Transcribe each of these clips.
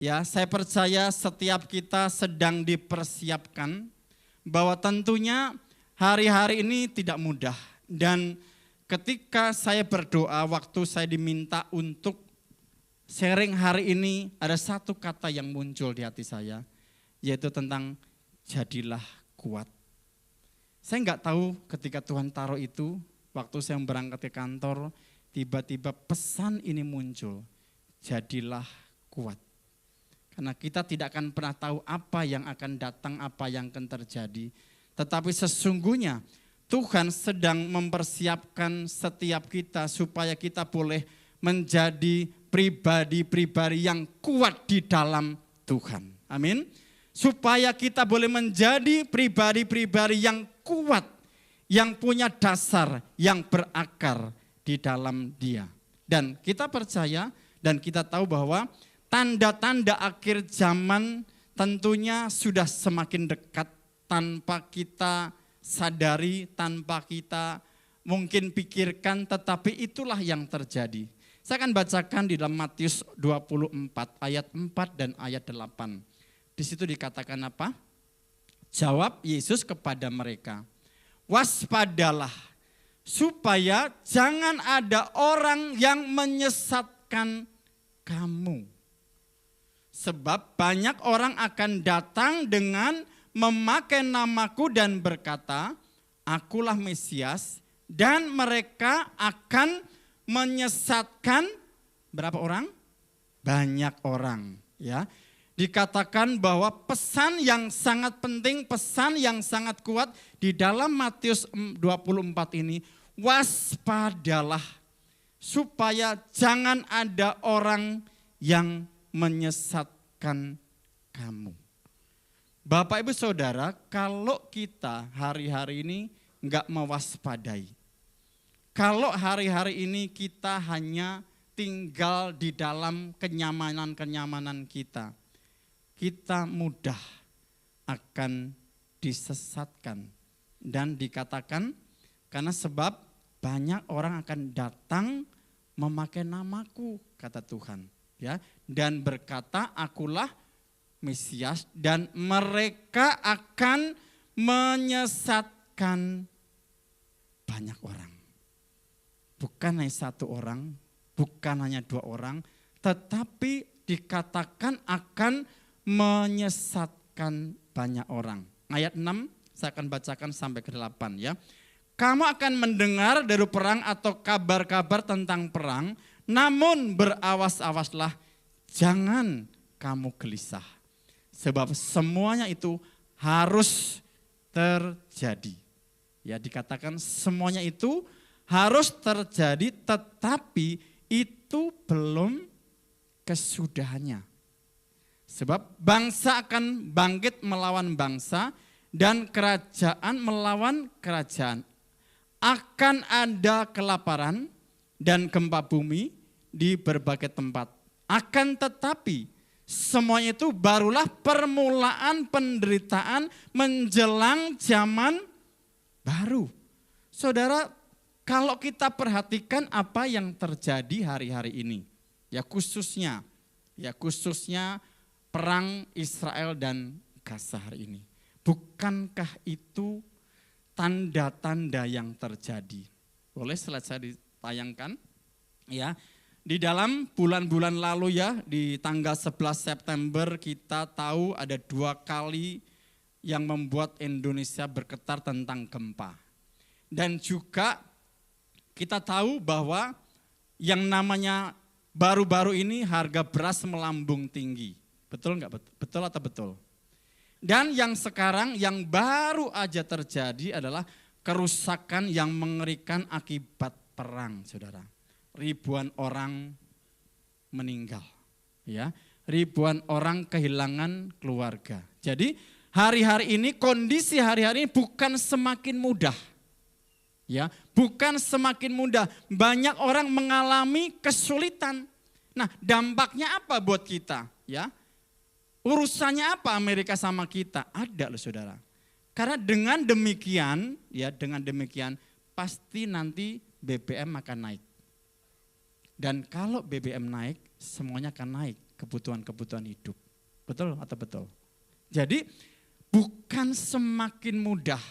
Ya, saya percaya setiap kita sedang dipersiapkan bahwa tentunya hari-hari ini tidak mudah. Dan ketika saya berdoa, waktu saya diminta untuk sharing hari ini, ada satu kata yang muncul di hati saya, yaitu tentang jadilah kuat. Saya enggak tahu ketika Tuhan taruh itu, waktu saya berangkat ke kantor, tiba-tiba pesan ini muncul, jadilah kuat. Karena kita tidak akan pernah tahu apa yang akan datang, apa yang akan terjadi. Tetapi sesungguhnya Tuhan sedang mempersiapkan setiap kita supaya kita boleh menjadi pribadi-pribadi yang kuat di dalam Tuhan. Amin. Supaya kita boleh menjadi pribadi-pribadi yang kuat, yang punya dasar, yang berakar di dalam Dia. Dan kita percaya dan kita tahu bahwa tanda-tanda akhir zaman tentunya sudah semakin dekat tanpa kita sadari, tanpa kita mungkin pikirkan, tetapi itulah yang terjadi. Saya akan bacakan di dalam Matius 24 ayat 4 dan ayat 8. Di situ dikatakan apa? Jawab Yesus kepada mereka, waspadalah supaya jangan ada orang yang menyesatkan kamu. Sebab banyak orang akan datang dengan memakai namaku dan berkata, akulah Mesias, dan mereka akan menyesatkan berapa orang? Banyak orang, ya. Dikatakan bahwa pesan yang sangat penting, pesan yang sangat kuat di dalam Matius 24 ini, waspadalah supaya jangan ada orang yang menyesatkan kamu. Bapak Ibu Saudara, kalau kita hari-hari ini enggak mewaspadai, kalau hari-hari ini kita hanya tinggal di dalam kenyamanan-kenyamanan kita mudah akan disesatkan. Dan dikatakan karena sebab banyak orang akan datang memakai namaku, kata Tuhan. Ya, dan berkata, akulah Mesias, dan mereka akan menyesatkan banyak orang. Bukan hanya satu orang, bukan hanya dua orang, tetapi dikatakan akan menyesatkan banyak orang. Ayat 6 saya akan bacakan sampai ke 8 ya. Kamu akan mendengar dari perang atau kabar-kabar tentang perang, namun berawas-awaslah, jangan kamu gelisah. Sebab semuanya itu harus terjadi. Ya, dikatakan semuanya itu harus terjadi, tetapi itu belum kesudahannya. Sebab bangsa akan bangkit melawan bangsa dan kerajaan melawan kerajaan. Akan ada kelaparan dan gempa bumi di berbagai tempat. Akan tetapi semuanya itu barulah permulaan penderitaan menjelang zaman baru. Saudara, kalau kita perhatikan apa yang terjadi hari-hari ini, ya khususnya perang Israel dan Gaza hari ini. Bukankah itu tanda-tanda yang terjadi? Boleh slide saya ditayangkan? Ya. Di dalam bulan-bulan lalu ya, di tanggal 11 September kita tahu ada 2 kali yang membuat Indonesia bergetar tentang gempa. Dan juga kita tahu bahwa yang namanya baru-baru ini harga beras melambung tinggi. Betul enggak? Betul atau betul? Dan yang sekarang yang baru aja terjadi adalah kerusakan yang mengerikan akibat perang, saudara. Ribuan orang meninggal, ya, ribuan orang kehilangan keluarga. Jadi hari-hari ini, kondisi hari-hari ini bukan semakin mudah, ya, bukan semakin mudah. Banyak orang mengalami kesulitan. Nah, dampaknya apa buat kita, ya? Urusannya apa Amerika sama kita? Ada loh, saudara. Karena dengan demikian, ya, dengan demikian pasti nanti BBM akan naik. Dan kalau BBM naik, semuanya akan naik. kebutuhan-kebutuhan hidup. Betul atau betul? Jadi bukan semakin mudah.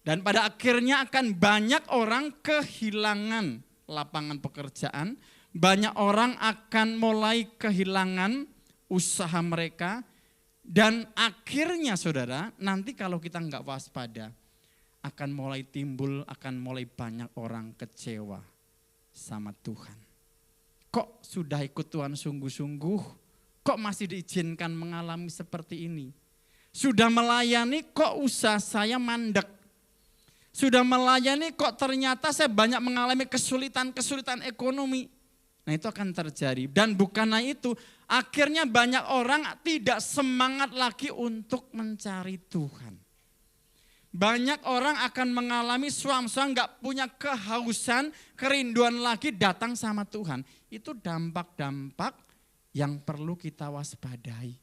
Dan pada akhirnya akan banyak orang kehilangan lapangan pekerjaan. Banyak orang akan mulai kehilangan usaha mereka. Dan akhirnya saudara, nanti kalau kita enggak waspada, akan mulai timbul, akan mulai banyak orang kecewa sama Tuhan. Kok sudah ikut Tuhan sungguh-sungguh, kok masih diizinkan mengalami seperti ini? Sudah melayani kok usaha saya mandek. Sudah melayani kok ternyata saya banyak mengalami kesulitan ekonomi. Nah itu akan terjadi. Dan bukanlah itu, akhirnya banyak orang tidak semangat lagi untuk mencari Tuhan. Banyak orang akan mengalami suam-suam gak punya kehausan, kerinduan lagi datang sama Tuhan. Itu dampak-dampak yang perlu kita waspadai.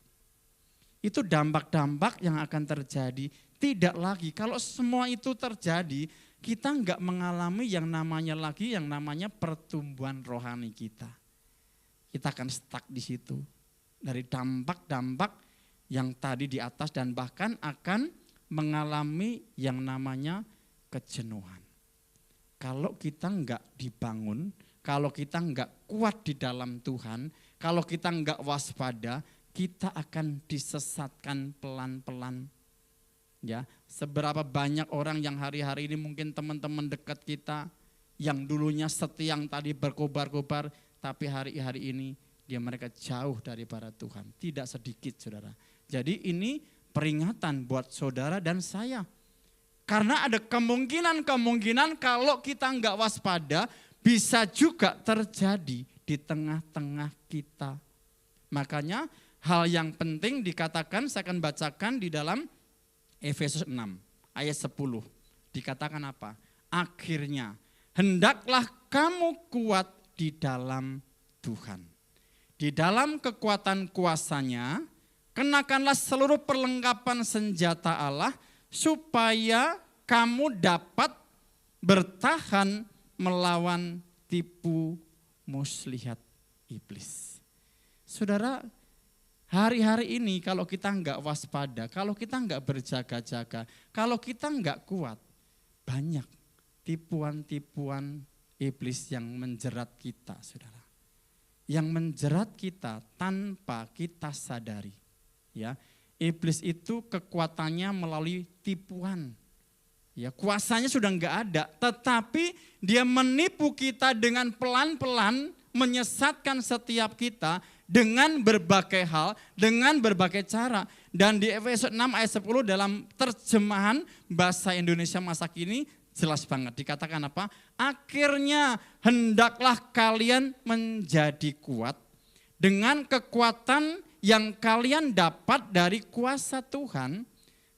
Itu dampak-dampak yang akan terjadi. Tidak lagi, kalau semua itu terjadi, kita enggak mengalami yang namanya pertumbuhan rohani kita. Kita akan stuck di situ. Dari dampak-dampak yang tadi di atas dan bahkan akan mengalami yang namanya kejenuhan. Kalau kita enggak dibangun, kalau kita enggak kuat di dalam Tuhan, kalau kita enggak waspada, kita akan disesatkan pelan-pelan. Ya, seberapa banyak orang yang hari-hari ini mungkin teman-teman dekat kita yang dulunya setia yang tadi berkobar-kobar, tapi hari-hari ini mereka jauh daripada Tuhan. Tidak sedikit saudara. Jadi ini peringatan buat saudara dan saya. Karena ada kemungkinan kalau kita enggak waspada bisa juga terjadi di tengah-tengah kita. Makanya hal yang penting dikatakan, saya akan bacakan di dalam Efesus 6 ayat 10. Dikatakan apa? Akhirnya hendaklah kamu kuat di dalam Tuhan. Di dalam kekuatan kuasanya, kenakanlah seluruh perlengkapan senjata Allah supaya kamu dapat bertahan melawan tipu muslihat iblis. Saudara, hari-hari ini kalau kita enggak waspada, kalau kita enggak berjaga-jaga, kalau kita enggak kuat, banyak tipuan-tipuan iblis yang menjerat kita, saudara. Yang menjerat kita tanpa kita sadari. Ya, iblis itu kekuatannya melalui tipuan. Ya, kuasanya sudah enggak ada, tetapi dia menipu kita dengan pelan-pelan, menyesatkan setiap kita dengan berbagai hal, dengan berbagai cara. Dan di Efesus 6 ayat 10 dalam terjemahan bahasa Indonesia masa kini jelas banget. Dikatakan apa? Akhirnya hendaklah kalian menjadi kuat dengan kekuatan yang kalian dapat dari kuasa Tuhan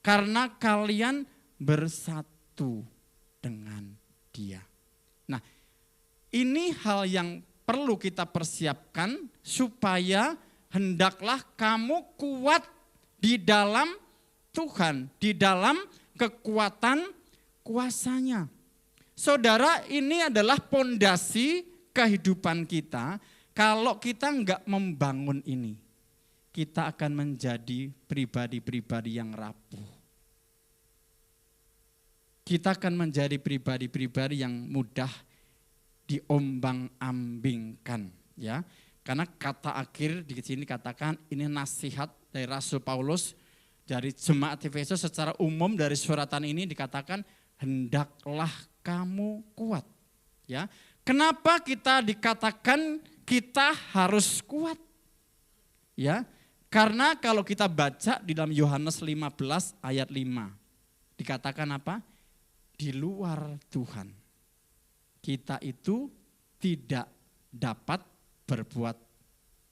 karena kalian bersatu dengan Dia. Nah, ini hal yang perlu kita persiapkan supaya hendaklah kamu kuat di dalam Tuhan, di dalam kekuatan kuasanya. Saudara, ini adalah pondasi kehidupan kita. Kalau kita enggak membangun ini, kita akan menjadi pribadi-pribadi yang rapuh. Kita akan menjadi pribadi-pribadi yang mudah diombang-ambingkan, ya. Karena kata akhir di sini katakan ini nasihat dari Rasul Paulus dari jemaat Efesus secara umum dari suratan ini dikatakan hendaklah kamu kuat, ya. Kenapa kita dikatakan kita harus kuat? Ya, karena kalau kita baca di dalam Yohanes 15 ayat 5 dikatakan apa? Di luar Tuhan kita itu tidak dapat berbuat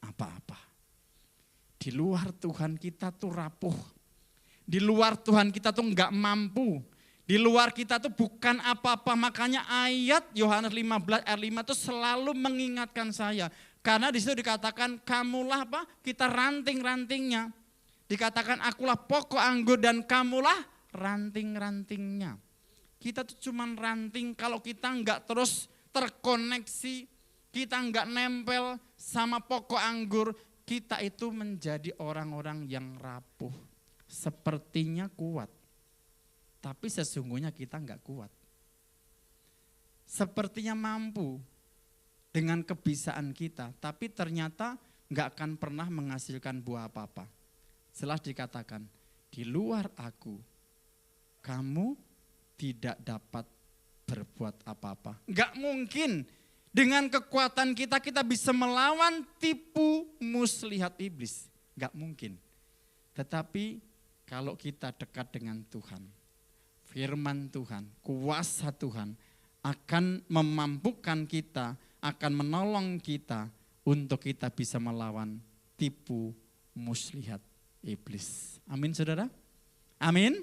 apa-apa. Di luar Tuhan kita tuh rapuh. Di luar Tuhan kita tuh enggak mampu. Di luar kita tuh bukan apa-apa. Makanya ayat Yohanes 15 ayat 5 itu selalu mengingatkan saya. Karena di situ dikatakan kamulah apa? Kita ranting-rantingnya. Dikatakan akulah pokok anggur dan kamulah ranting-rantingnya. Kita tuh cuman ranting kalau kita enggak terus terkoneksi, kita enggak nempel sama pokok anggur, kita itu menjadi orang-orang yang rapuh. Sepertinya kuat, tapi sesungguhnya kita enggak kuat. Sepertinya mampu dengan kebisaan kita, tapi ternyata enggak akan pernah menghasilkan buah apa-apa. Setelah dikatakan, di luar aku, kamu tidak dapat berbuat apa-apa. Enggak mungkin dengan kekuatan kita bisa melawan tipu muslihat iblis. Enggak mungkin. Tetapi kalau kita dekat dengan Tuhan, firman Tuhan, kuasa Tuhan akan memampukan kita, akan menolong kita untuk kita bisa melawan tipu muslihat iblis. Amin saudara? Amin.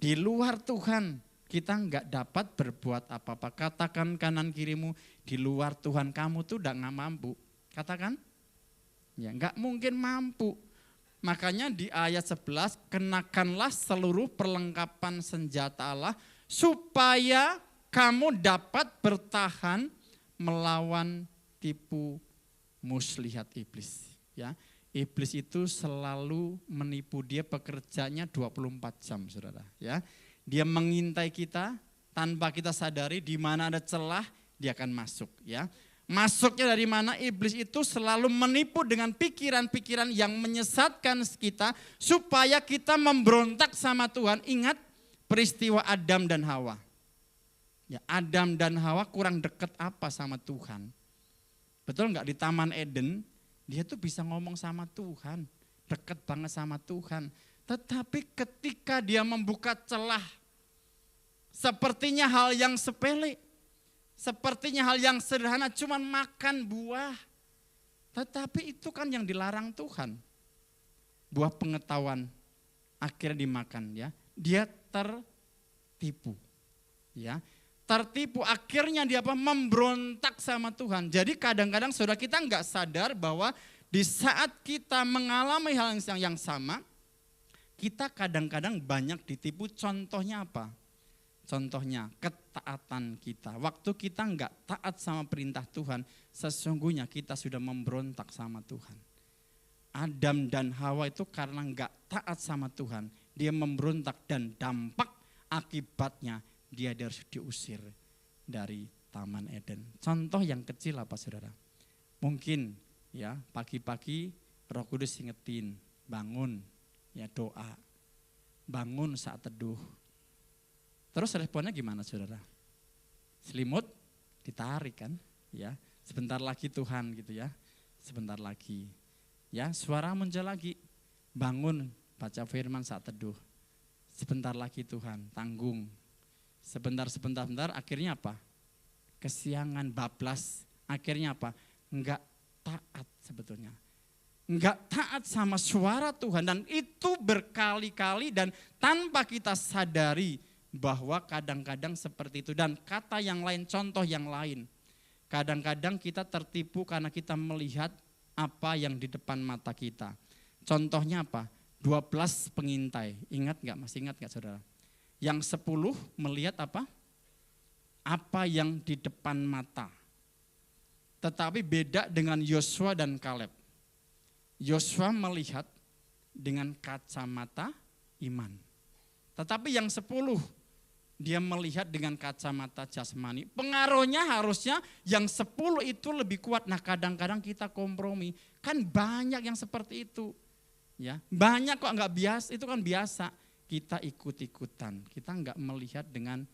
Di luar Tuhan kita enggak dapat berbuat apa-apa. Katakan kanan kirimu, di luar Tuhan kamu tuh enggak mampu. Katakan. Ya, enggak mungkin mampu. Makanya di ayat 11, kenakanlah seluruh perlengkapan senjata Allah supaya kamu dapat bertahan melawan tipu muslihat iblis. Ya, iblis itu selalu menipu, dia pekerjanya 24 jam, saudara. Ya, dia mengintai kita tanpa kita sadari, di mana ada celah dia akan masuk. Ya, masuknya dari mana? Iblis itu selalu menipu dengan pikiran-pikiran yang menyesatkan kita supaya kita memberontak sama Tuhan. Ingat peristiwa Adam dan Hawa. Ya, Adam dan Hawa kurang dekat apa sama Tuhan? Betul enggak? Di Taman Eden dia tuh bisa ngomong sama Tuhan, dekat banget sama Tuhan. Tetapi ketika dia membuka celah, sepertinya hal yang sepele, sepertinya hal yang sederhana, cuman makan buah. Tetapi itu kan yang dilarang Tuhan. Buah pengetahuan akhirnya dimakan, ya. Dia tertipu. Ya. Tertipu, akhirnya dia memberontak sama Tuhan. Jadi kadang-kadang saudara kita enggak sadar bahwa di saat kita mengalami hal yang sama, kita kadang-kadang banyak ditipu. Contohnya apa? Contohnya ketaatan kita. Waktu kita enggak taat sama perintah Tuhan, sesungguhnya kita sudah memberontak sama Tuhan. Adam dan Hawa itu karena enggak taat sama Tuhan, dia memberontak dan dampak akibatnya dia harus diusir dari Taman Eden. Contoh yang kecil apa saudara? Mungkin ya pagi-pagi Roh Kudus ingetin, bangun ya doa, bangun saat teduh. Terus responnya gimana saudara? Selimut ditarik kan, ya sebentar lagi Tuhan gitu ya, sebentar lagi. Ya suara muncul lagi, bangun baca firman saat teduh. Sebentar lagi Tuhan, tanggung. Sebentar, akhirnya apa? Kesiangan, bablas, akhirnya apa? Enggak taat sebetulnya. Enggak taat sama suara Tuhan dan itu berkali-kali dan tanpa kita sadari bahwa kadang-kadang seperti itu. Dan kata yang lain, contoh yang lain. Kadang-kadang kita tertipu karena kita melihat apa yang di depan mata kita. Contohnya apa? 12 pengintai, ingat enggak? Masih ingat enggak saudara? Yang 10 melihat apa? Apa yang di depan mata. Tetapi beda dengan Yosua dan Kaleb. Yosua melihat dengan kacamata iman. Tetapi yang 10 dia melihat dengan kacamata jasmani. Pengaruhnya harusnya yang 10 itu lebih kuat. Nah kadang-kadang kita kompromi. Kan banyak yang seperti itu. Ya, banyak kok enggak biasa, itu kan biasa. Kita ikut-ikutan, kita enggak melihat dengan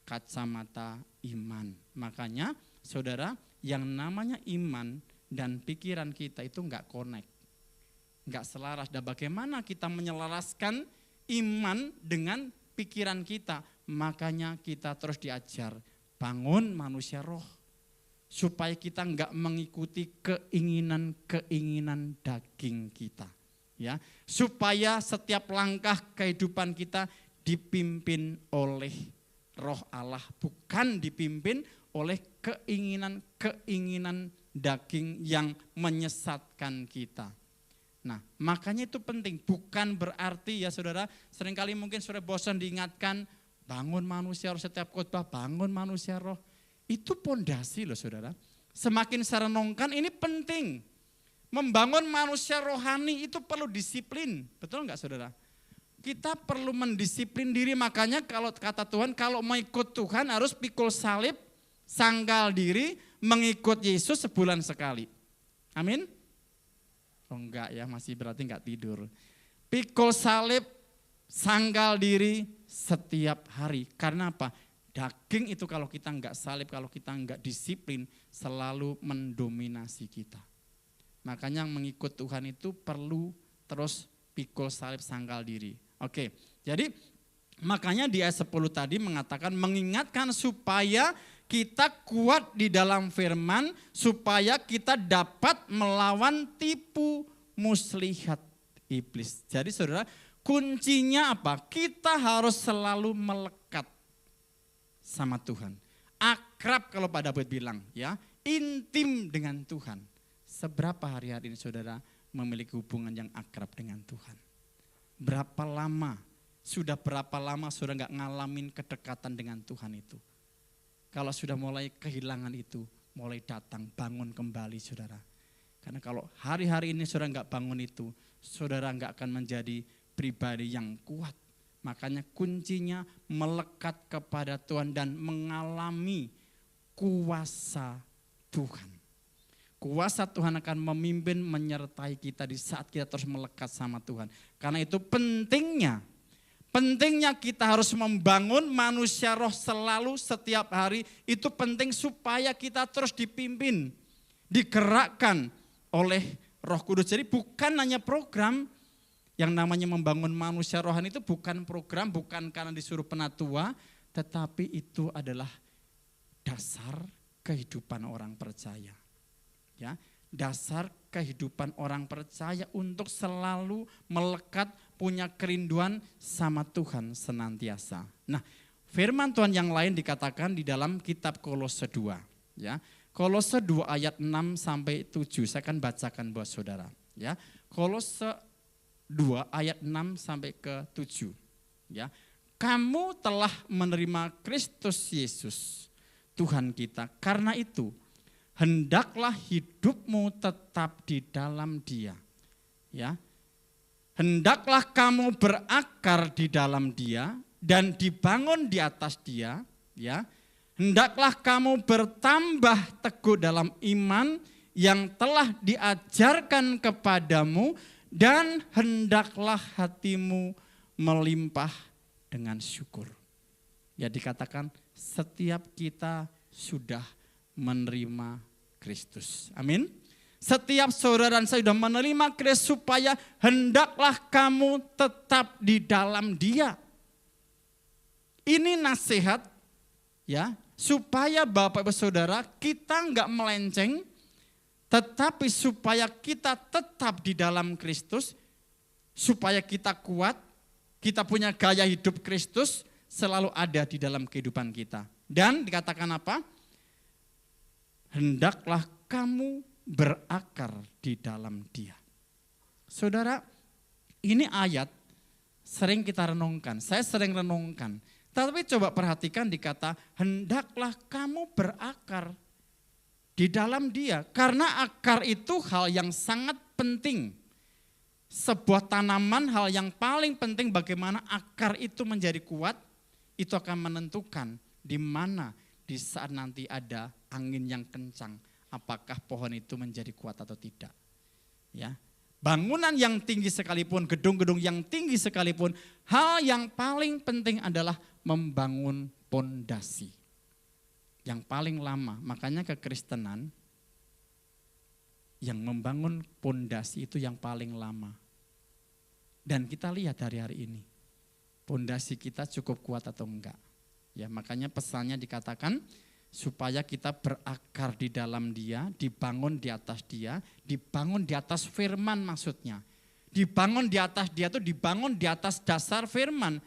kacamata iman. Makanya saudara, yang namanya iman dan pikiran kita itu enggak connect, enggak selaras. Dan bagaimana kita menyelaraskan iman dengan pikiran kita? Makanya kita terus diajar, bangun manusia roh. Supaya kita enggak mengikuti keinginan-keinginan daging kita. Ya, supaya setiap langkah kehidupan kita dipimpin oleh Roh Allah, bukan dipimpin oleh keinginan-keinginan daging yang menyesatkan kita. Nah, makanya itu penting, bukan berarti ya saudara, seringkali mungkin saudara bosan diingatkan, bangun manusia roh, setiap khotbah bangun manusia roh. Itu pondasi loh saudara. Semakin saya renungkan ini penting. Membangun manusia rohani itu perlu disiplin. Betul enggak saudara? Kita perlu mendisiplin diri, makanya kalau kata Tuhan, kalau mau ikut Tuhan harus pikul salib, sangkal diri, mengikut Yesus sebulan sekali. Amin? Oh enggak ya, masih berarti enggak tidur. Pikul salib, sangkal diri setiap hari. Karena apa? Daging itu kalau kita enggak salib, kalau kita enggak disiplin, selalu mendominasi kita. Makanya mengikut Tuhan itu perlu terus pikul salib, sangkal diri. Oke, jadi makanya di ayat 10 tadi mengatakan mengingatkan supaya kita kuat di dalam firman, supaya kita dapat melawan tipu muslihat iblis. Jadi saudara, kuncinya apa? Kita harus selalu melekat sama Tuhan. Akrab kalau Pak David bilang, ya, intim dengan Tuhan. Seberapa hari-hari ini saudara memiliki hubungan yang akrab dengan Tuhan? Berapa lama, sudah berapa lama saudara enggak ngalamin kedekatan dengan Tuhan itu? Kalau sudah mulai kehilangan itu, mulai datang, bangun kembali saudara. Karena kalau hari-hari ini saudara enggak bangun itu, saudara enggak akan menjadi pribadi yang kuat. Makanya kuncinya melekat kepada Tuhan dan mengalami kuasa Tuhan. Kuasa Tuhan akan memimpin, menyertai kita di saat kita terus melekat sama Tuhan. Karena itu pentingnya kita harus membangun manusia roh selalu setiap hari. Itu penting supaya kita terus dipimpin, digerakkan oleh Roh Kudus. Jadi bukan hanya program, yang namanya membangun manusia rohani itu bukan program, bukan karena disuruh penatua, tetapi itu adalah dasar kehidupan orang percaya. Ya, dasar kehidupan orang percaya untuk selalu melekat, punya kerinduan sama Tuhan senantiasa. Nah, firman Tuhan yang lain dikatakan di dalam kitab Kolose 2, ya. Kolose 2 ayat 6 sampai 7 saya akan bacakan buat saudara, ya. Kolose 2 ayat 6 sampai ke 7, ya. Kamu telah menerima Kristus Yesus Tuhan kita, karena itu hendaklah hidupmu tetap di dalam Dia. Ya. Hendaklah kamu berakar di dalam Dia dan dibangun di atas Dia, ya. Hendaklah kamu bertambah teguh dalam iman yang telah diajarkan kepadamu dan hendaklah hatimu melimpah dengan syukur. Ya, dikatakan setiap kita sudah menerima Kristus. Amin. Setiap saudara dan saya sudah menerima Kristus, supaya hendaklah kamu tetap di dalam Dia. Ini nasihat, ya, supaya Bapak Ibu Saudara kita enggak melenceng, tetapi supaya kita tetap di dalam Kristus, supaya kita kuat, kita punya gaya hidup Kristus selalu ada di dalam kehidupan kita. Dan dikatakan apa? Hendaklah kamu berakar di dalam Dia. Saudara, ini ayat sering kita renungkan, saya sering renungkan. Tapi coba perhatikan dikata, hendaklah kamu berakar di dalam Dia. Karena akar itu hal yang sangat penting. Sebuah tanaman hal yang paling penting bagaimana akar itu menjadi kuat, itu akan menentukan di mana di saat nanti ada angin yang kencang, apakah pohon itu menjadi kuat atau tidak. Ya, bangunan yang tinggi sekalipun, gedung-gedung yang tinggi sekalipun, hal yang paling penting adalah membangun pondasi. Yang paling lama, makanya kekristenan yang membangun pondasi itu yang paling lama. Dan kita lihat hari-hari ini, pondasi kita cukup kuat atau enggak. Ya, makanya pesannya dikatakan supaya kita berakar di dalam Dia, dibangun di atas Dia, dibangun di atas firman maksudnya. Dibangun di atas Dia itu dibangun di atas dasar firman.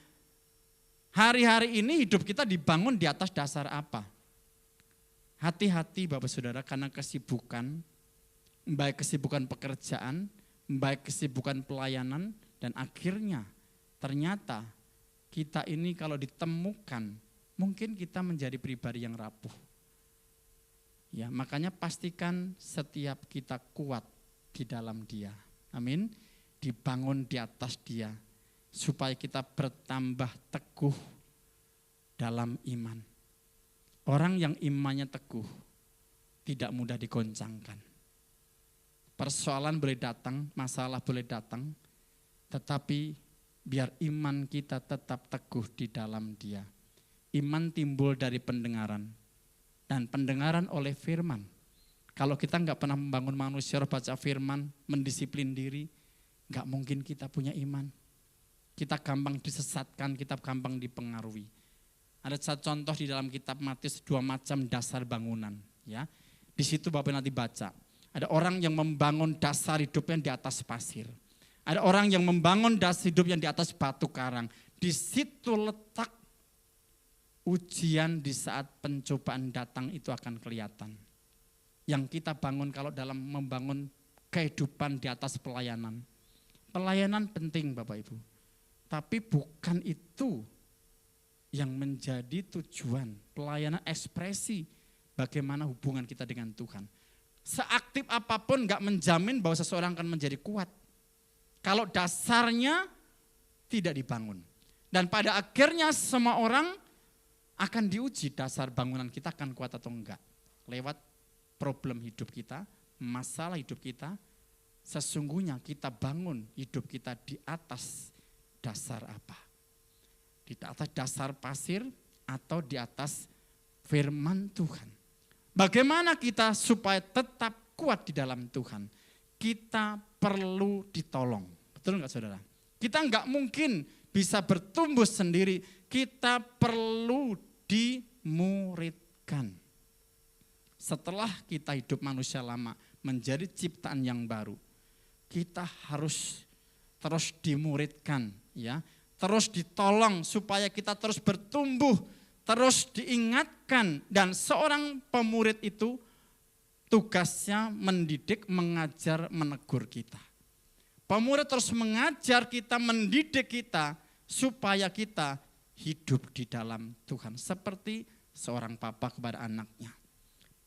Hari-hari ini hidup kita dibangun di atas dasar apa? Hati-hati Bapak Saudara, karena kesibukan, baik kesibukan pekerjaan, baik kesibukan pelayanan, dan akhirnya ternyata kita ini kalau ditemukan, mungkin kita menjadi pribadi yang rapuh. Ya, makanya pastikan setiap kita kuat di dalam Dia. Amin. Dibangun di atas Dia supaya kita bertambah teguh dalam iman. Orang yang imannya teguh tidak mudah digoncangkan. Persoalan boleh datang, masalah boleh datang, tetapi biar iman kita tetap teguh di dalam Dia. Iman timbul dari pendengaran, dan pendengaran oleh firman. Kalau kita nggak pernah membangun manusia, baca firman, mendisiplin diri, nggak mungkin kita punya iman. Kita gampang disesatkan, kita gampang dipengaruhi. Ada satu contoh di dalam kitab Matius, 2 macam dasar bangunan. Ya, di situ Bapak nanti baca. Ada orang yang membangun dasar hidupnya di atas pasir. Ada orang yang membangun dasar hidupnya di atas batu karang. Di situ letak ujian di saat pencobaan datang itu akan kelihatan. Yang kita bangun kalau dalam membangun kehidupan di atas pelayanan. Pelayanan penting Bapak Ibu. Tapi bukan itu yang menjadi tujuan. Pelayanan ekspresi bagaimana hubungan kita dengan Tuhan. Seaktif apapun gak menjamin bahwa seseorang akan menjadi kuat. Kalau dasarnya tidak dibangun. Dan pada akhirnya semua orang akan diuji dasar bangunan kita akan kuat atau enggak. Lewat problem hidup kita, masalah hidup kita, sesungguhnya kita bangun hidup kita di atas dasar apa? Di atas dasar pasir atau di atas firman Tuhan. Bagaimana kita supaya tetap kuat di dalam Tuhan? Kita perlu ditolong. Betul enggak saudara? Kita enggak mungkin bisa bertumbuh sendiri. Kita perlu dimuridkan. Setelah kita hidup manusia lama menjadi ciptaan yang baru, kita harus terus dimuridkan, ya, terus ditolong supaya kita terus bertumbuh, terus diingatkan. Dan seorang pemurid itu tugasnya mendidik, mengajar, menegur kita. Pemurid terus mengajar kita, mendidik kita supaya kita hidup di dalam Tuhan. Seperti seorang papa kepada anaknya.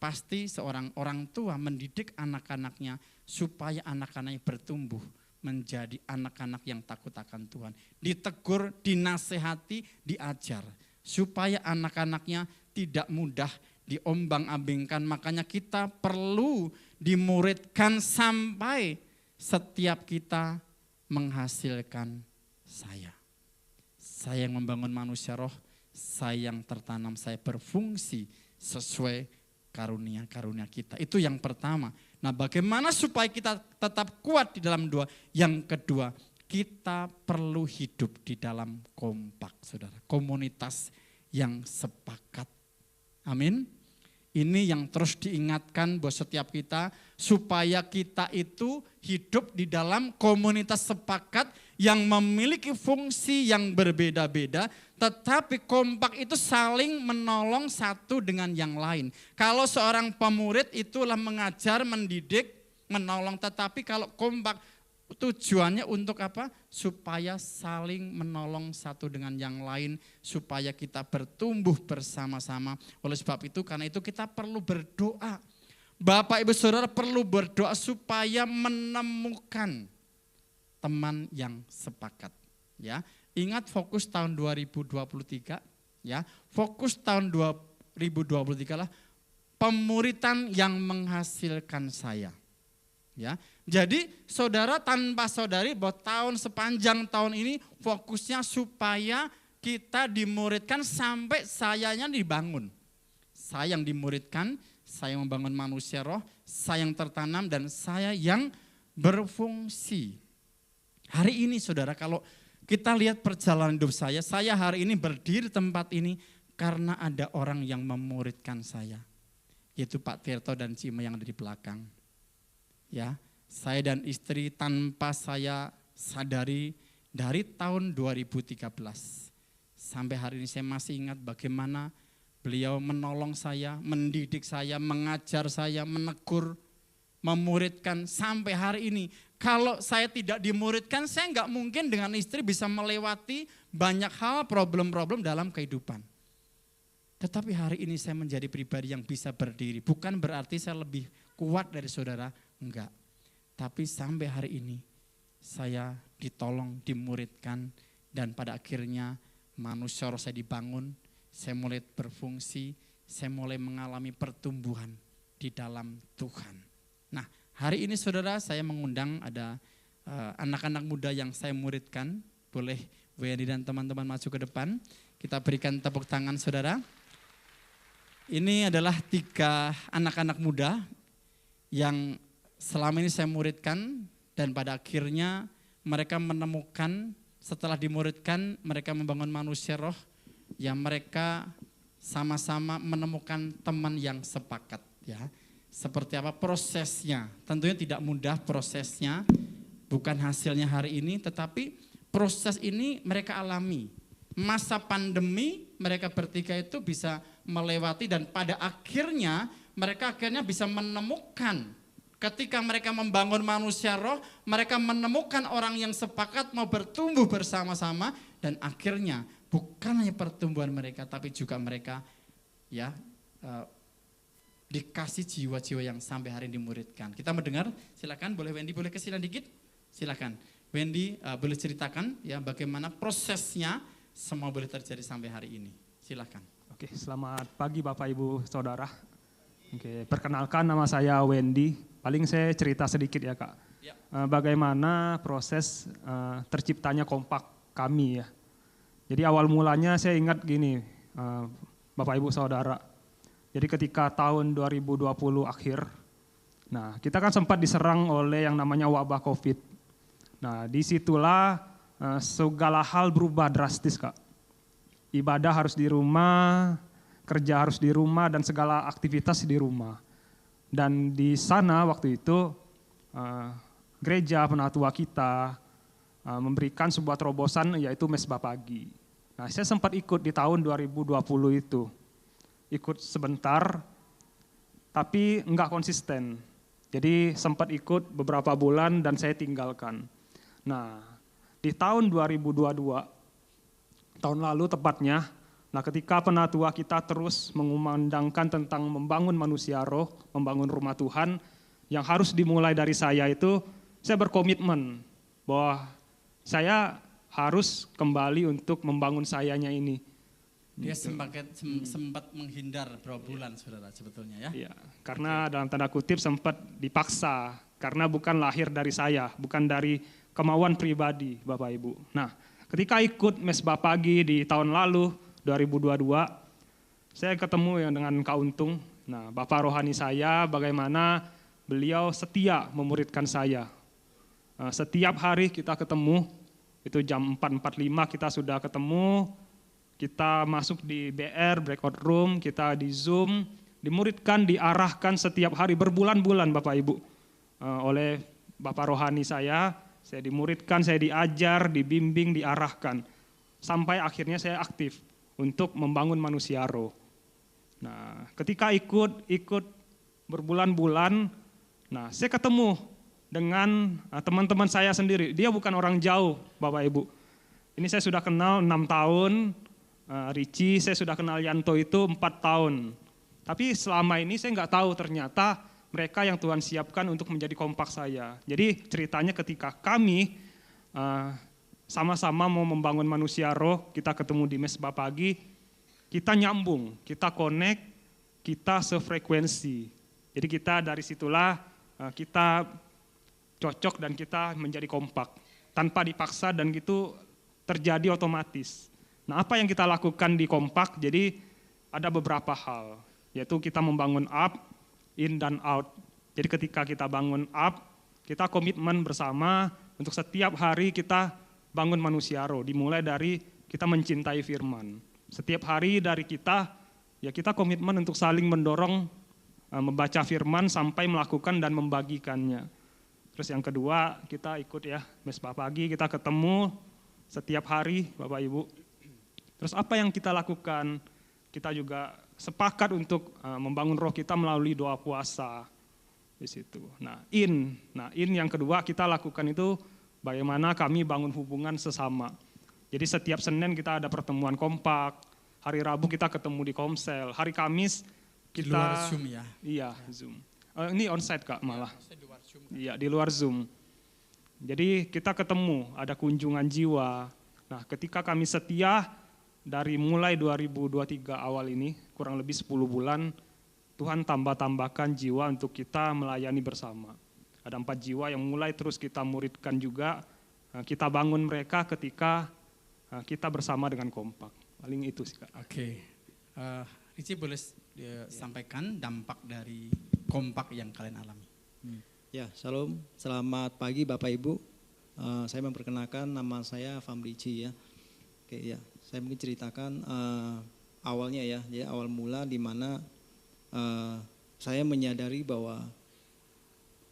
Pasti seorang orang tua mendidik anak-anaknya supaya anak-anaknya bertumbuh menjadi anak-anak yang takut akan Tuhan. Ditegur, dinasehati, diajar. Supaya anak-anaknya tidak mudah diombang-ambingkan. Makanya kita perlu dimuridkan sampai setiap kita menghasilkan saya. Saya yang membangun manusia roh, saya yang tertanam, saya berfungsi sesuai karunia-karunia kita. Itu yang pertama. Nah, bagaimana supaya kita tetap kuat di dalam doa? Yang kedua, kita perlu hidup di dalam kompak, saudara. Komunitas yang sepakat. Amin. Ini yang terus diingatkan buat setiap kita, supaya kita itu hidup di dalam komunitas sepakat yang memiliki fungsi yang berbeda-beda, tetapi kompak itu saling menolong satu dengan yang lain. Kalau seorang pemurid itulah mengajar, mendidik, menolong, tetapi kalau kompak tujuannya untuk apa? Supaya saling menolong satu dengan yang lain, supaya kita bertumbuh bersama-sama. Oleh sebab itu, karena itu kita perlu berdoa. Bapak Ibu Saudara perlu berdoa supaya menemukan teman yang sepakat. Ya, ingat fokus tahun 2023, ya. Fokus tahun 2023 lah pemuritan yang menghasilkan saya. Ya. Jadi saudara tanpa saudari bahwa sepanjang tahun ini fokusnya supaya kita dimuridkan sampai sayanya dibangun. Saya yang dimuridkan, saya yang membangun manusia roh, saya yang tertanam dan saya yang berfungsi. Hari ini saudara, kalau kita lihat perjalanan hidup saya hari ini berdiri di tempat ini karena ada orang yang memuridkan saya. Yaitu Pak Tirto dan Cima yang ada di belakang. Ya, saya dan istri tanpa saya sadari dari tahun 2013 sampai hari ini saya masih ingat bagaimana beliau menolong saya, mendidik saya, mengajar saya, menegur, memuridkan sampai hari ini. Kalau saya tidak dimuridkan, saya nggak mungkin dengan istri bisa melewati banyak hal, problem-problem dalam kehidupan. Tetapi hari ini saya menjadi pribadi yang bisa berdiri. Bukan berarti saya lebih kuat dari saudara, enggak. Tapi sampai hari ini saya ditolong, dimuridkan, dan pada akhirnya manusia roh saya dibangun, saya mulai berfungsi, saya mulai mengalami pertumbuhan di dalam Tuhan. Nah, hari ini saudara, saya mengundang ada anak-anak muda yang saya muridkan. Boleh Wendy dan teman-teman maju ke depan. Kita berikan tepuk tangan saudara. Ini adalah 3 anak-anak muda yang selama ini saya muridkan, dan pada akhirnya mereka menemukan, setelah dimuridkan, mereka membangun manusia roh, yang mereka sama-sama menemukan teman yang sepakat. Ya, seperti apa prosesnya? Tentunya tidak mudah prosesnya, bukan hasilnya hari ini, tetapi proses ini mereka alami. Masa pandemi mereka bertiga itu bisa melewati, dan pada akhirnya mereka bisa menemukan, ketika mereka membangun manusia roh, mereka menemukan orang yang sepakat mau bertumbuh bersama-sama, dan akhirnya bukan hanya pertumbuhan mereka, tapi juga mereka dikasih jiwa-jiwa yang sampai hari ini dimuridkan. Kita mendengar, silakan, boleh Wendy boleh kesilan dikit? Silakan. Wendy boleh ceritakan ya bagaimana prosesnya semua boleh terjadi sampai hari ini. Silakan. Oke, selamat pagi Bapak Ibu Saudara. Oke, perkenalkan nama saya Wendy. Paling saya cerita sedikit ya Kak. Ya. Bagaimana proses terciptanya kompak kami ya. Jadi awal mulanya saya ingat gini, Bapak Ibu Saudara. Jadi ketika tahun 2020 akhir, nah kita kan sempat diserang oleh yang namanya wabah COVID. Nah disitulah segala hal berubah drastis Kak. Ibadah harus di rumah, kerja harus di rumah, dan segala aktivitas di rumah. Dan di sana waktu itu gereja penatua kita memberikan sebuah terobosan yaitu mesbah pagi. Nah saya sempat ikut di tahun 2020 itu. Ikut sebentar, tapi enggak konsisten. Jadi sempat ikut beberapa bulan dan saya tinggalkan. Nah, di tahun 2022, tahun lalu tepatnya, nah ketika penatua kita terus mengumandangkan tentang membangun manusia roh, membangun rumah Tuhan, yang harus dimulai dari saya itu, saya berkomitmen bahwa saya harus kembali untuk membangun sayanya ini. Dia sempat menghindar berapa bulan saudara sebetulnya ya? Iya, karena dalam tanda kutip sempat dipaksa, karena bukan lahir dari saya, bukan dari kemauan pribadi Bapak Ibu. Nah, ketika ikut mesbah pagi di tahun lalu, 2022, saya ketemu yang dengan Kak Untung. Nah, Bapak rohani saya, bagaimana beliau setia memuridkan saya. Setiap hari kita ketemu, itu jam 4.45 kita sudah ketemu, kita masuk di BR, breakout room, kita di Zoom, dimuridkan, diarahkan setiap hari berbulan-bulan Bapak Ibu. Oleh Bapak rohani saya dimuridkan, saya diajar, dibimbing, diarahkan. Sampai akhirnya saya aktif untuk membangun manusia roh. Nah, ketika ikut berbulan-bulan, nah saya ketemu dengan teman-teman saya sendiri. Dia bukan orang jauh Bapak Ibu. Ini saya sudah kenal 6 tahun, Richie, saya sudah kenal Yanto itu 4 tahun. Tapi selama ini saya nggak tahu ternyata mereka yang Tuhan siapkan untuk menjadi kompak saya. Jadi ceritanya ketika kami sama-sama mau membangun manusia roh, kita ketemu di mesbah pagi, kita nyambung, kita connect, kita sefrekuensi. Jadi kita dari situlah kita cocok dan kita menjadi kompak. Tanpa dipaksa dan gitu terjadi otomatis. Nah, apa yang kita lakukan di kompak, jadi ada beberapa hal, yaitu kita membangun up, in dan out. Jadi ketika kita bangun up, kita komitmen bersama untuk setiap hari kita bangun manusia roh, dimulai dari kita mencintai firman. Setiap hari dari kita, ya kita komitmen untuk saling mendorong, membaca firman sampai melakukan dan membagikannya. Terus yang kedua, kita ikut ya, mesbah pagi, kita ketemu setiap hari Bapak Ibu. Terus apa yang kita lakukan? Kita juga sepakat untuk membangun roh kita melalui doa puasa di situ. Nah in yang kedua kita lakukan itu bagaimana kami bangun hubungan sesama. Jadi setiap Senin kita ada pertemuan kompak, hari Rabu kita ketemu di Komsel, hari Kamis kita di luar Zoom ya? Iya Zoom. Ini onsite Kak malah. Iya, di luar Zoom. Jadi kita ketemu, ada kunjungan jiwa. Nah, ketika kami setia dari mulai 2023 awal ini, kurang lebih 10 bulan, Tuhan tambahkan jiwa untuk kita melayani bersama. Ada 4 jiwa yang mulai terus kita muridkan juga, kita bangun mereka ketika kita bersama dengan kompak. Paling itu sih, Kak. Oke. Rizky boleh sampaikan dampak dari kompak yang kalian alami? Ya, shalom. Selamat pagi Bapak Ibu. Saya memperkenalkan nama saya Famrici ya. Oke ya, saya mungkin ceritakan awalnya ya. Jadi awal mula di mana saya menyadari bahwa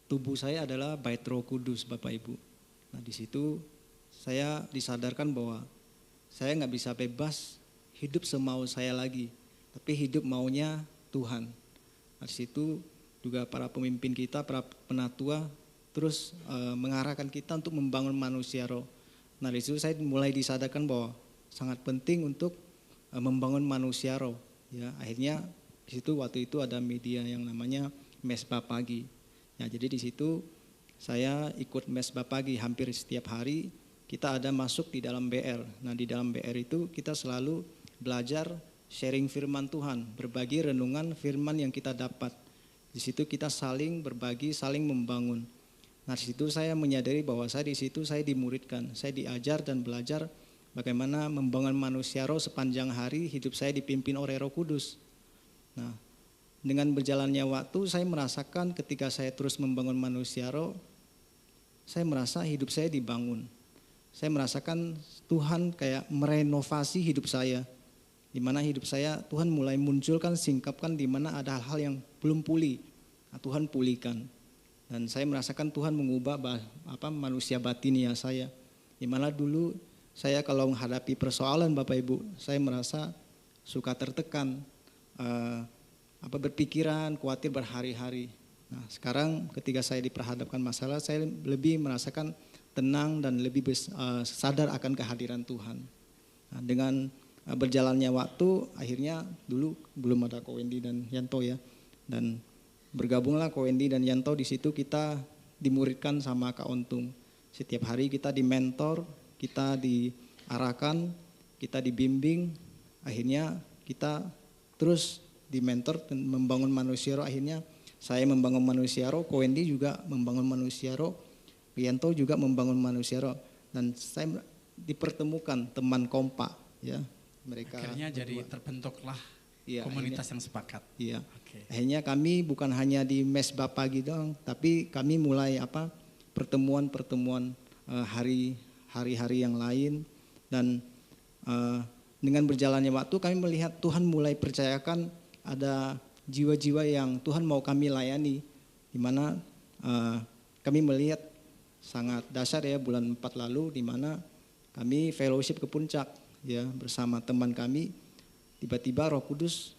tubuh saya adalah bait Roh Kudus Bapak Ibu. Nah di situ saya disadarkan bahwa saya nggak bisa bebas hidup semau saya lagi, tapi hidup maunya Tuhan. Nah, di situ juga para pemimpin kita, para penatua terus mengarahkan kita untuk membangun manusia roh. Nah di situ saya mulai disadarkan bahwa sangat penting untuk membangun manusia roh. Ya, akhirnya di situ waktu itu ada media yang namanya Mesbah Pagi. Ya, jadi di situ saya ikut Mesbah Pagi hampir setiap hari. Kita ada masuk di dalam BR. Nah di dalam BR itu kita selalu belajar sharing firman Tuhan, berbagi renungan firman yang kita dapat. Di situ kita saling berbagi, saling membangun. Nah di situ saya menyadari bahwa di situ saya dimuridkan, saya diajar dan belajar bagaimana membangun manusia roh sepanjang hari. Hidup saya dipimpin oleh Roh Kudus. Nah dengan berjalannya waktu saya merasakan ketika saya terus membangun manusia roh, saya merasa hidup saya dibangun. Saya merasakan Tuhan kayak merenovasi hidup saya. Di mana hidup saya Tuhan mulai munculkan, singkapkan di mana ada hal-hal yang belum pulih. Nah, Tuhan pulihkan. Dan saya merasakan Tuhan mengubah manusia batinia saya. Di mana dulu saya kalau menghadapi persoalan Bapak Ibu, saya merasa suka tertekan, berpikiran, khawatir berhari-hari. Nah, sekarang ketika saya diperhadapkan masalah, saya lebih merasakan tenang dan lebih sadar akan kehadiran Tuhan. Nah, dengan berjalannya waktu, akhirnya dulu belum ada Ko Wendy dan Yanto ya, dan bergabunglah Ko Wendy dan Yanto. Di situ kita dimuridkan sama Kak Untung. Setiap hari kita dimentor, kita diarahkan, kita dibimbing. Akhirnya kita terus dimentor dan membangun manusia roh. Akhirnya saya membangun manusia roh, Ko Wendy juga membangun manusia roh, Yanto juga membangun manusia roh, dan saya dipertemukan teman kompak ya. Mereka akhirnya jadi terbentuklah ya, komunitas yang sepakat. Iya. Okay. Akhirnya kami bukan hanya di Mesbah Pagi doang, tapi kami mulai pertemuan-pertemuan hari-hari yang lain, dan dengan berjalannya waktu kami melihat Tuhan mulai percayakan ada jiwa-jiwa yang Tuhan mau kami layani, di mana kami melihat sangat dasar ya bulan 4 lalu, di mana kami fellowship ke puncak. Ya, bersama teman kami, tiba-tiba Roh Kudus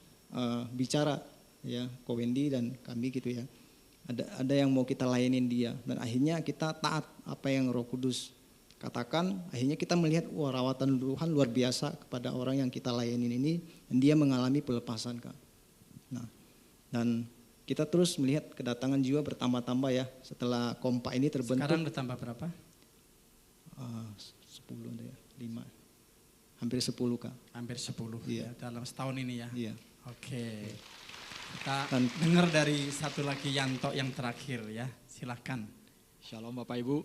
bicara ya, Ko Wendy dan kami gitu ya. Ada yang mau kita layanin dia, dan akhirnya kita taat apa yang Roh Kudus katakan. Akhirnya kita melihat rawatan Tuhan luar biasa kepada orang yang kita layanin ini, dan dia mengalami pelepasan Kak. Nah, dan kita terus melihat kedatangan jiwa bertambah-tambah ya setelah kompak ini terbentuk. Sekarang bertambah berapa? 10 ya, 5. Hampir 10 Kak. Hampir 10 iya. Ya, dalam setahun ini ya. Iya. Oke. Kita dengar dari satu lagi Yanto yang terakhir ya. Silahkan. Shalom Bapak Ibu.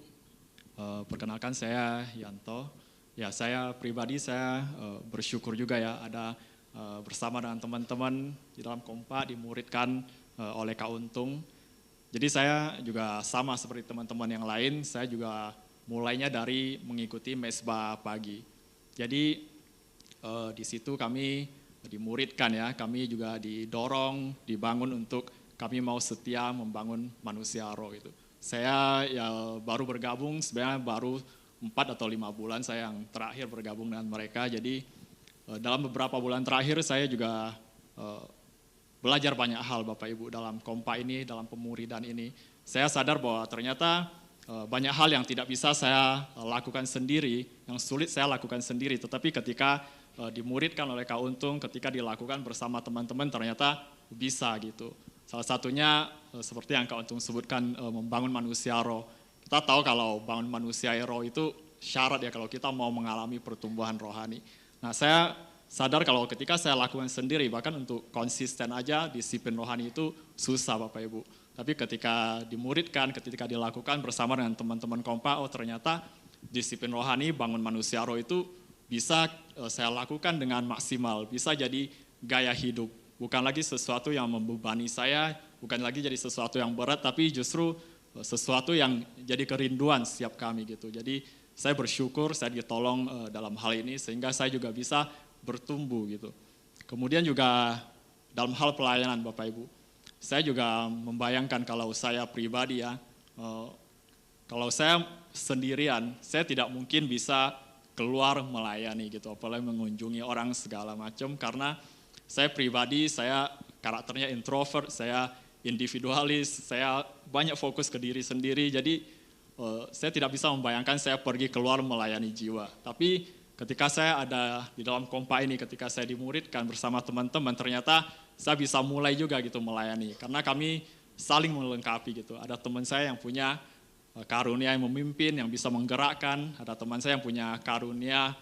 Perkenalkan saya Yanto. Ya saya pribadi saya bersyukur juga ya ada bersama dengan teman-teman di dalam kompak dimuridkan oleh Kak Untung. Jadi saya juga sama seperti teman-teman yang lain. Saya juga mulainya dari mengikuti Mesbah Pagi. Jadi di situ kami dimuridkan ya, kami juga didorong, dibangun untuk kami mau setia membangun manusia roh itu. Saya ya baru bergabung sebenarnya baru 4 atau 5 bulan saya yang terakhir bergabung dengan mereka. Jadi dalam beberapa bulan terakhir saya juga belajar banyak hal Bapak Ibu dalam kompak ini, dalam pemuridan ini. Saya sadar bahwa ternyata banyak hal yang tidak bisa saya lakukan sendiri, yang sulit saya lakukan sendiri, tetapi ketika dimuridkan oleh Kak Untung, ketika dilakukan bersama teman-teman ternyata bisa gitu. Salah satunya seperti yang Kak Untung sebutkan, membangun manusia roh. Kita tahu kalau bangun manusia roh itu syarat ya kalau kita mau mengalami pertumbuhan rohani. Nah, saya sadar kalau ketika saya lakukan sendiri, bahkan untuk konsisten aja disiplin rohani itu susah Bapak Ibu. Tapi ketika dimuridkan, ketika dilakukan bersama dengan teman-teman kompak, oh ternyata disiplin rohani, bangun manusia roh itu bisa saya lakukan dengan maksimal, bisa jadi gaya hidup. Bukan lagi sesuatu yang membebani saya, bukan lagi jadi sesuatu yang berat, tapi justru sesuatu yang jadi kerinduan setiap kami gitu. Jadi saya bersyukur saya ditolong dalam hal ini sehingga saya juga bisa bertumbuh gitu. Kemudian juga dalam hal pelayanan Bapak Ibu, saya juga membayangkan kalau saya pribadi ya, kalau saya sendirian, saya tidak mungkin bisa keluar melayani gitu, apalagi mengunjungi orang segala macam karena saya pribadi, saya karakternya introvert, saya individualis, saya banyak fokus ke diri sendiri, jadi saya tidak bisa membayangkan saya pergi keluar melayani jiwa. Tapi ketika saya ada di dalam kompak ini, ketika saya dimuridkan bersama teman-teman, ternyata saya bisa mulai juga gitu melayani, karena kami saling melengkapi gitu. Ada teman saya yang punya karunia yang memimpin, yang bisa menggerakkan, ada teman saya yang punya karunia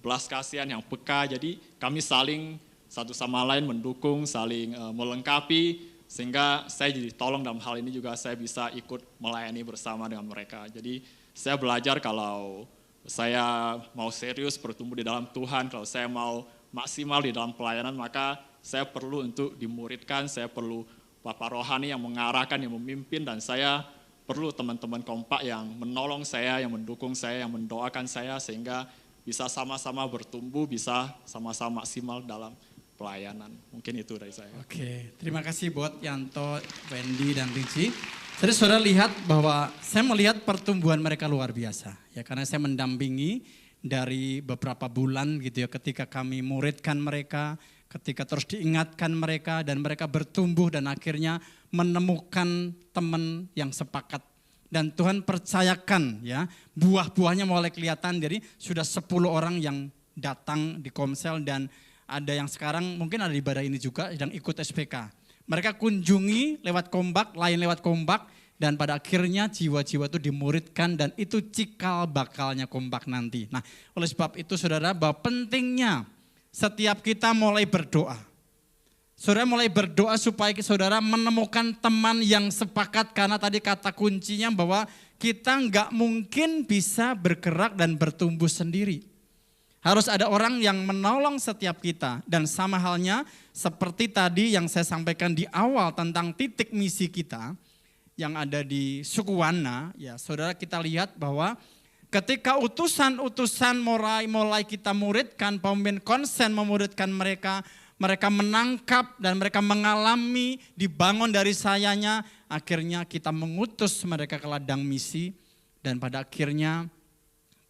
belas kasihan, yang peka, jadi kami saling satu sama lain mendukung, saling melengkapi, sehingga saya jadi tolong dalam hal ini juga saya bisa ikut melayani bersama dengan mereka. Jadi saya belajar kalau saya mau serius bertumbuh di dalam Tuhan, kalau saya mau maksimal di dalam pelayanan, maka saya perlu untuk dimuridkan, saya perlu Bapak rohani yang mengarahkan, yang memimpin, dan saya perlu teman-teman kompak yang menolong saya, yang mendukung saya, yang mendoakan saya, sehingga bisa sama-sama bertumbuh, bisa sama-sama maksimal dalam pelayanan. Mungkin itu dari saya. Oke, terima kasih buat Yanto, Wendy, dan Rinci. Jadi saudara lihat bahwa saya melihat pertumbuhan mereka luar biasa. Ya, karena saya mendampingi dari beberapa bulan gitu ya, ketika kami muridkan mereka, ketika terus diingatkan mereka, dan mereka bertumbuh dan akhirnya menemukan teman yang sepakat. Dan Tuhan percayakan ya, buah-buahnya mulai kelihatan. Jadi sudah 10 orang yang datang di Komsel, dan ada yang sekarang mungkin ada di ibadah ini juga yang ikut SPK. Mereka kunjungi lewat kompak, lain lewat kompak, dan pada akhirnya jiwa-jiwa itu dimuridkan, dan itu cikal bakalnya kompak nanti. Nah, oleh sebab itu saudara, bahwa pentingnya setiap kita mulai berdoa. Saudara mulai berdoa supaya saudara menemukan teman yang sepakat, karena tadi kata kuncinya bahwa kita nggak mungkin bisa bergerak dan bertumbuh sendiri. Harus ada orang yang menolong setiap kita, dan sama halnya seperti tadi yang saya sampaikan di awal tentang titik misi kita yang ada di Sukuwana, ya saudara, kita lihat bahwa ketika utusan-utusan mulai kita muridkan, pemimpin konsen memuridkan mereka, mereka menangkap dan mereka mengalami dibangun dari sayanya, akhirnya kita mengutus mereka ke ladang misi, dan pada akhirnya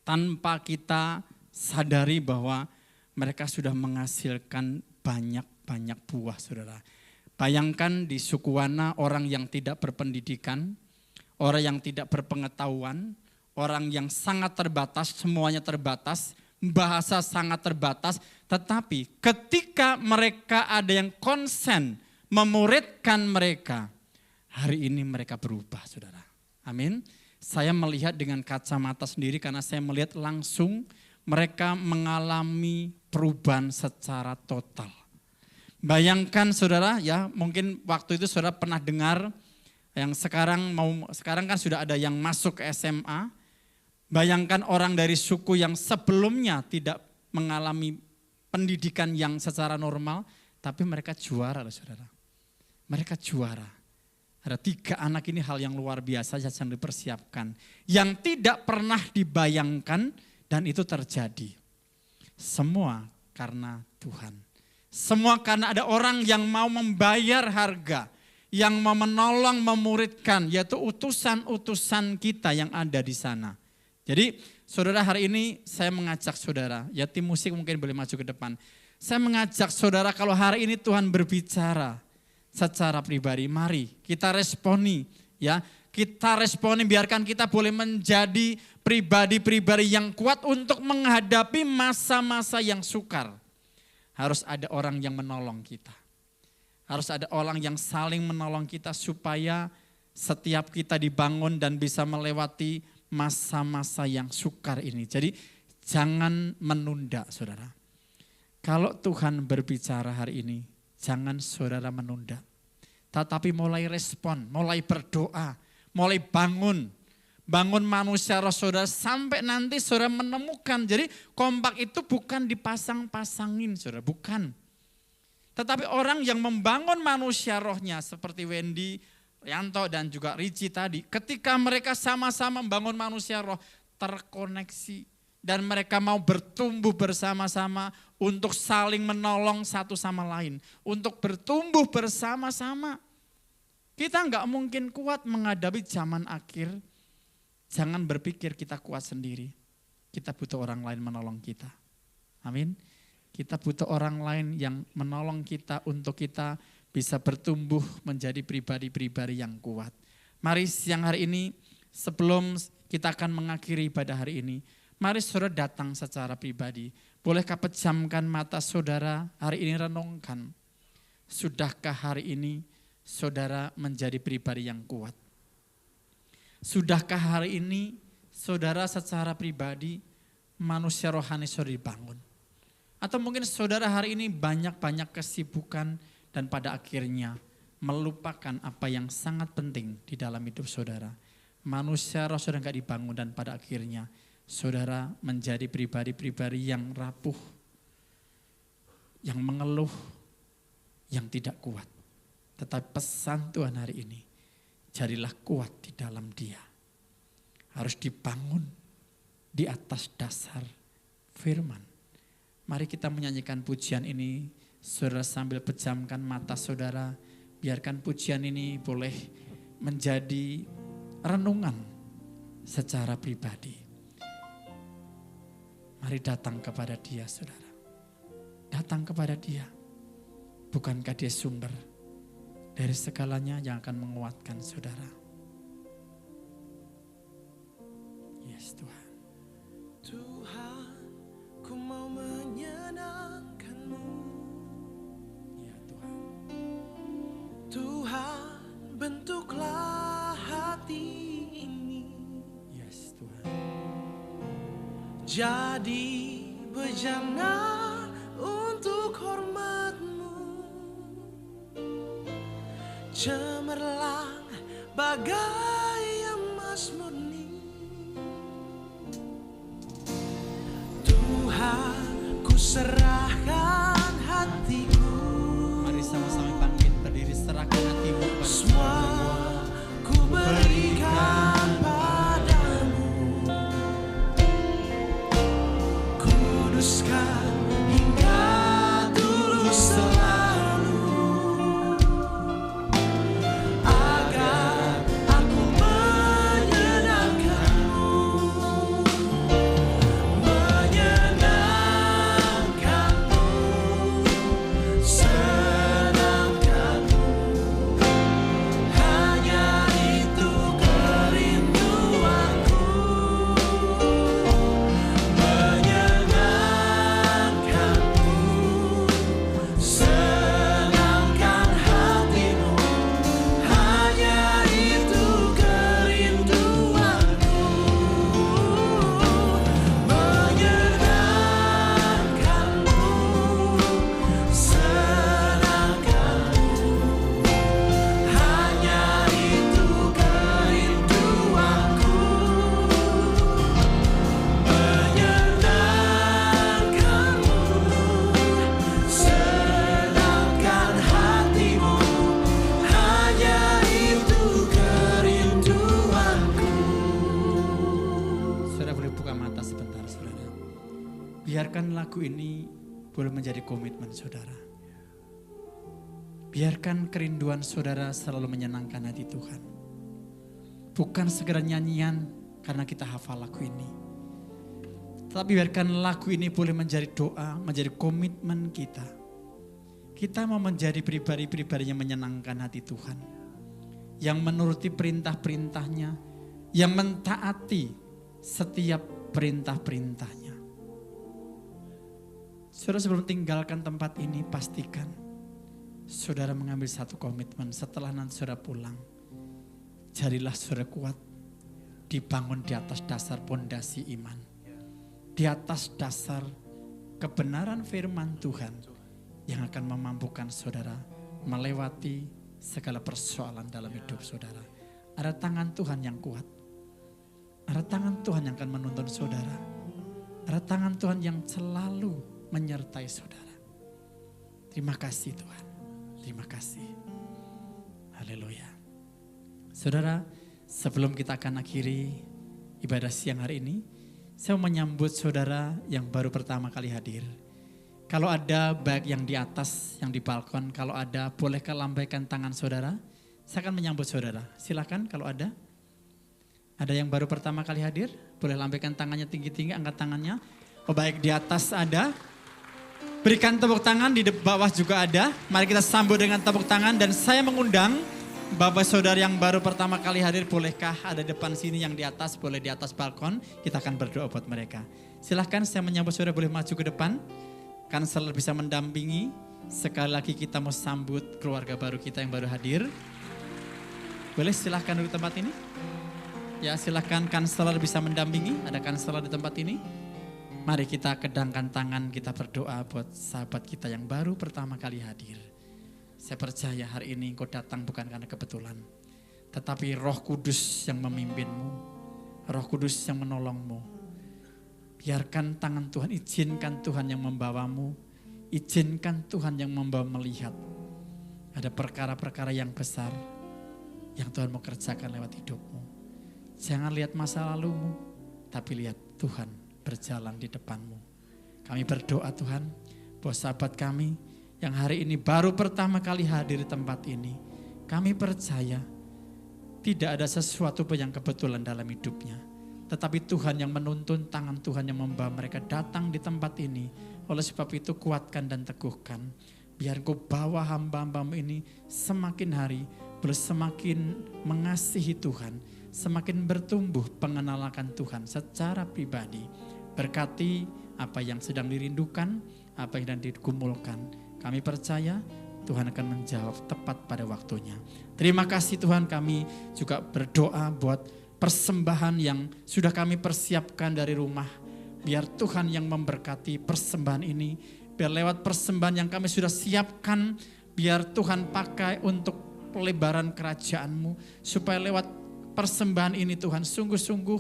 tanpa kita sadari bahwa mereka sudah menghasilkan banyak buah, saudara. Bayangkan di Sukuwana orang yang tidak berpendidikan, orang yang tidak berpengetahuan, orang yang sangat terbatas, semuanya terbatas, bahasa sangat terbatas, tetapi ketika mereka ada yang konsen memuridkan mereka, hari ini mereka berubah, saudara. Amin. Saya melihat dengan kacamata sendiri karena saya melihat langsung mereka mengalami perubahan secara total. Bayangkan saudara ya, mungkin waktu itu saudara pernah dengar yang sekarang kan sudah ada yang masuk ke SMA. Bayangkan orang dari suku yang sebelumnya tidak mengalami pendidikan yang secara normal, tapi mereka juara, saudara. Mereka juara. Ada 3 anak ini hal yang luar biasa yang sedang dipersiapkan, yang tidak pernah dibayangkan, dan itu terjadi. Semua karena Tuhan. Semua karena ada orang yang mau membayar harga, yang mau menolong, memuridkan, yaitu utusan-utusan kita yang ada di sana. Jadi saudara, hari ini saya mengajak saudara, ya tim musik mungkin boleh maju ke depan. Saya mengajak saudara, kalau hari ini Tuhan berbicara secara pribadi, mari kita responi ya. Kita responi, biarkan kita boleh menjadi pribadi-pribadi yang kuat untuk menghadapi masa-masa yang sukar. Harus ada orang yang menolong kita. Harus ada orang yang saling menolong kita supaya setiap kita dibangun dan bisa melewati masa-masa yang sukar ini. Jadi jangan menunda, saudara. Kalau Tuhan berbicara hari ini, jangan saudara menunda. Tetapi mulai respon, mulai berdoa, mulai bangun. Bangun manusia roh saudara sampai nanti saudara menemukan. Jadi kompak itu bukan dipasang-pasangin, saudara, bukan. Tetapi orang yang membangun manusia rohnya seperti Wendy, Yanto dan juga Ricci tadi, ketika mereka sama-sama membangun manusia roh terkoneksi dan mereka mau bertumbuh bersama-sama untuk saling menolong satu sama lain, untuk bertumbuh bersama-sama. Kita enggak mungkin kuat menghadapi zaman akhir. Jangan berpikir kita kuat sendiri. Kita butuh orang lain menolong kita. Amin. Kita butuh orang lain yang menolong kita untuk kita bisa bertumbuh menjadi pribadi-pribadi yang kuat. Mari siang hari ini sebelum kita akan mengakhiri ibadah hari ini, mari saudara datang secara pribadi. Bolehkah pejamkan mata saudara hari ini renungkan. Sudahkah hari ini saudara menjadi pribadi yang kuat? Sudahkah hari ini saudara secara pribadi manusia rohani saudara dibangun? Atau mungkin saudara hari ini banyak-banyak kesibukan dan pada akhirnya melupakan apa yang sangat penting di dalam hidup saudara. Manusia roh saudara enggak dibangun dan pada akhirnya saudara menjadi pribadi-pribadi yang rapuh, yang mengeluh, yang tidak kuat. Tetapi pesan Tuhan hari ini, jadilah kuat di dalam Dia. Harus dibangun di atas dasar firman. Mari kita menyanyikan pujian ini, saudara sambil pejamkan mata saudara, biarkan pujian ini boleh menjadi renungan secara pribadi. Mari datang kepada Dia, saudara. Datang kepada Dia. Bukankah Dia sumber dari segalanya yang akan menguatkan saudara? Yes, Tuhan. Tuhan, ku mau menyenangkan-Mu. Ya Tuhan. Tuhan, bentuklah hati ini Yes, Tuhan. jadi bejana untuk hormat-Mu. Cemerlang bagai emas murni. Tuhan, ku serahkan hatiku. Mari sama-sama bangkit berdiri, serahkan hatimu kepada Semua Tuhan. ku berikan padamu. Kuduskan hingga tulus selalu, agar aku menyenangkan-Mu. Menyenangkan-Mu, senangkan-Mu. Hanya itu kerinduanku. Menyenangkan-Mu, senangkan hati-Mu. Hanya itu kerinduanku. Menyenangkan-Mu, senangkan-Mu. Hanya itu kerinduanku. Menyenangkan-Mu, senangkan hati-Mu. Hanya itu kerinduanku. Saudara boleh buka mata sebentar, saudara. Biarkan lagu ini boleh menjadi komitmen saudara. Biarkan kerinduan saudara selalu menyenangkan hati Tuhan. Bukan segera nyanyian karena kita hafal lagu ini. Tapi biarkan lagu ini boleh menjadi doa, menjadi komitmen kita. Kita mau menjadi pribadi-pribadi yang menyenangkan hati Tuhan. Yang menuruti perintah-perintahnya, yang mentaati setiap perintah-perintahnya. Saudara sebelum tinggalkan tempat ini pastikan saudara mengambil satu komitmen setelah nanti saudara pulang. Jadilah saudara kuat, dibangun di atas dasar pondasi iman. Di atas dasar kebenaran firman Tuhan yang akan memampukan saudara melewati segala persoalan dalam hidup saudara. Ada tangan Tuhan yang kuat. Ada tangan Tuhan yang akan menuntun saudara. Ada tangan Tuhan yang selalu menyertai saudara. Terima kasih Tuhan. Terima kasih. Haleluya. Saudara, sebelum kita akan akhiri ibadah siang hari ini, saya mau menyambut saudara yang baru pertama kali hadir. Kalau ada baik yang di atas, yang di balkon, kalau ada bolehkah lambaikan tangan saudara? Saya akan menyambut saudara. Silakan kalau ada. Ada yang baru pertama kali hadir? Boleh lambaikan tangannya tinggi-tinggi, angkat tangannya. Oh baik, di atas ada. Berikan tepuk tangan, di bawah juga ada. Mari kita sambut dengan tepuk tangan dan saya mengundang Bapak saudara yang baru pertama kali hadir, bolehkah ada depan sini yang di atas, boleh di atas balkon. Kita akan berdoa buat mereka. Silahkan saya menyambut saudara, boleh maju ke depan. Kanseler bisa mendampingi. Sekali lagi kita mau sambut keluarga baru kita yang baru hadir. Boleh silahkan duduk tempat ini. Ya silahkan kanseler bisa mendampingi. Ada kanseler di tempat ini. Mari kita kedangkan tangan, kita berdoa buat sahabat kita yang baru pertama kali hadir. Saya percaya hari ini engkau datang bukan karena kebetulan. Tetapi Roh Kudus yang memimpinmu. Roh Kudus yang menolongmu. Biarkan tangan Tuhan, izinkan Tuhan yang membawamu. Izinkan Tuhan yang membawa melihat. Ada perkara-perkara yang besar yang Tuhan mau kerjakan lewat hidupmu. Jangan lihat masa lalumu, tapi lihat Tuhan berjalan di depanmu. Kami berdoa Tuhan, buat sahabat kami yang hari ini baru pertama kali hadir di tempat ini. Kami percaya tidak ada sesuatu pun yang kebetulan dalam hidupnya. Tetapi Tuhan yang menuntun, tangan Tuhan yang membawa mereka datang di tempat ini. Oleh sebab itu kuatkan dan teguhkan. Biar Kau bawa hamba-hambamu ini semakin hari semakin mengasihi Tuhan. Semakin bertumbuh pengenalan Tuhan secara pribadi. Berkati apa yang sedang dirindukan, apa yang sedang digumulkan. Kami percaya Tuhan akan menjawab tepat pada waktunya. Terima kasih Tuhan, kami juga berdoa buat persembahan yang sudah kami persiapkan dari rumah. Biar Tuhan yang memberkati persembahan ini. Biar lewat persembahan yang kami sudah siapkan, biar Tuhan pakai untuk pelebaran kerajaan-Mu. Supaya lewat persembahan ini Tuhan, sungguh-sungguh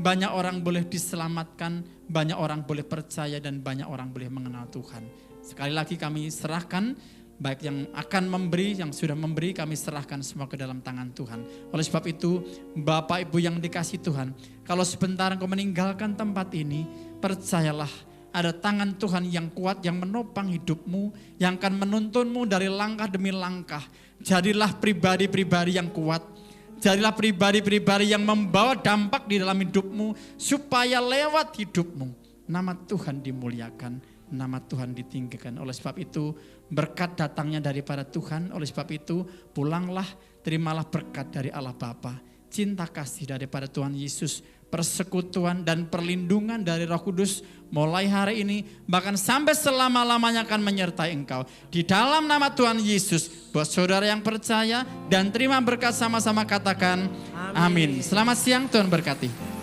banyak orang boleh diselamatkan, banyak orang boleh percaya dan banyak orang boleh mengenal Tuhan. Sekali lagi kami serahkan, baik yang akan memberi, yang sudah memberi, kami serahkan semua ke dalam tangan Tuhan. Oleh sebab itu, Bapak Ibu yang dikasihi Tuhan, kalau sebentar Engkau meninggalkan tempat ini, percayalah ada tangan Tuhan yang kuat yang menopang hidupmu, yang akan menuntunmu dari langkah demi langkah. Jadilah pribadi-pribadi yang kuat. Jadilah pribadi-pribadi yang membawa dampak di dalam hidupmu, supaya lewat hidupmu nama Tuhan dimuliakan, nama Tuhan ditinggikan. Oleh sebab itu berkat datangnya daripada Tuhan. Oleh sebab itu pulanglah, terimalah berkat dari Allah Bapa, cinta kasih daripada Tuhan Yesus, persekutuan dan perlindungan dari Roh Kudus mulai hari ini bahkan sampai selama-lamanya akan menyertai engkau. Di dalam nama Tuhan Yesus, buat saudara yang percaya dan terima berkat sama-sama katakan amin. Selamat siang, Tuhan berkati.